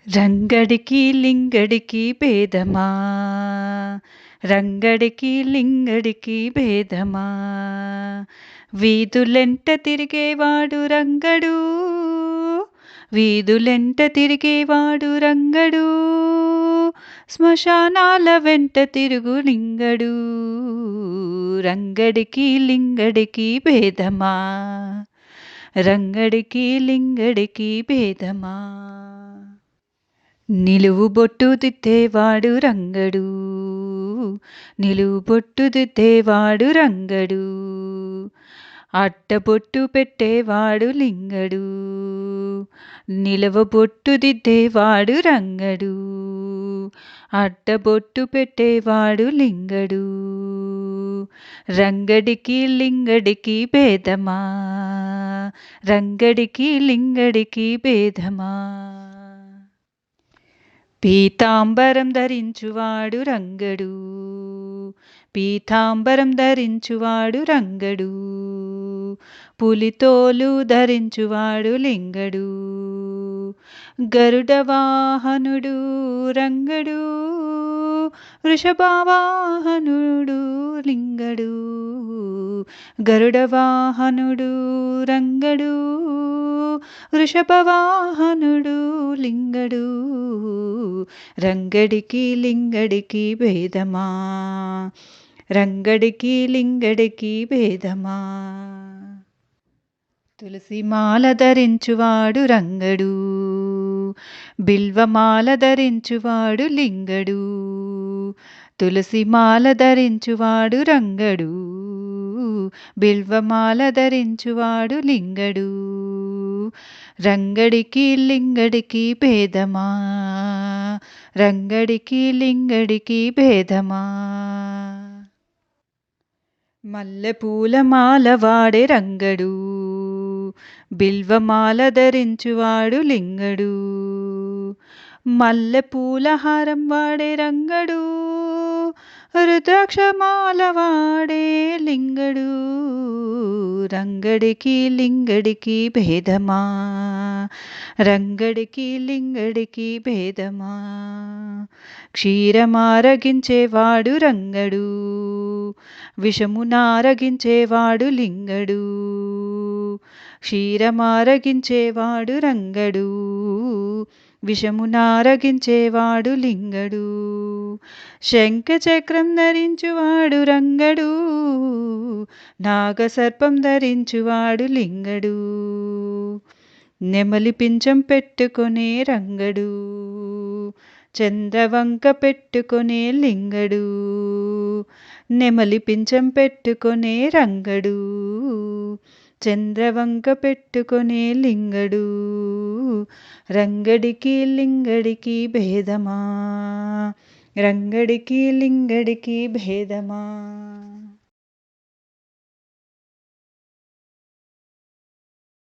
రంగడికి లింగడికి భేదమా, రంగడికి లింగడికి భేదమా, వీధులెంట తిరిగేవాడు రంగడు, వీధులెంట తిరిగేవాడు రంగడు, శ్మశానాల వెంట తిరుగు లింగడు. రంగడికి లింగడికి భేదమా, రంగడికి లింగడికి భేదమా. నిలువు బొట్టు దిద్దేవాడు రంగడు, నిలువు బొట్టు దిద్దేవాడు రంగడు, అట్టబొట్టు పెట్టేవాడు లింగడు, నిలువ బొట్టు దిద్దేవాడు రంగడు, అట్టబొట్టు పెట్టేవాడు లింగడు. రంగడికి లింగడికి భేదమా, రంగడికి లింగడికి భేదమా. పీతాంబరం ధరించువాడు రంగడు, పీతాంబరం ధరించువాడు రంగడు, పులితోలు ధరించువాడు లింగడు, గరుడ వాహనుడు రంగడు, వృషభవాహనుడు లింగడు, గరుడ వాహనుడు రంగడు, వృషభవాహనుడు లింగడు. రంగడికి లింగడికి భేదమా, రంగడికి లింగడికి భేదమా. తులసిమాల ధరించువాడు రంగడు, బిల్వమాల ధరించువాడు లింగడు, తులసిమాల ధరించువాడు రంగడు, బిల్వమాల ధరించువాడు లింగడు. రంగడికి లింగడికి భేదమా, రంగడికి లింగడికి భేదమా. మల్లెపూల మాల వాడే రంగడు, బిల్వమాల ధరించువాడు లింగడు, మల్లెపూల హారం వాడే రంగడు, రుద్రాక్షమాల వాడే లింగడు. రంగడికి లింగడికి భేదమా, రంగడికి లింగడికి భేదమా. క్షీరమారగించేవాడు రంగడు, విషమునారగించేవాడు లింగడు, క్షీరమారగించేవాడు రంగడు, విషమునారగించేవాడు లింగడు. శంఖచక్రం ధరించువాడు రంగడు, నాగసర్పం ధరించువాడు లింగడు, నెమలి పించం పెట్టుకొనే రంగడు, చంద్రవంక పెట్టుకొనే లింగడు, నెమలి పించం పెట్టుకొనే రంగడు, చంద్రవంక పెట్టుకొనే లింగడు. రంగడికి లింగడికి భేదమా, రంగడికి లింగడికి భేదమా.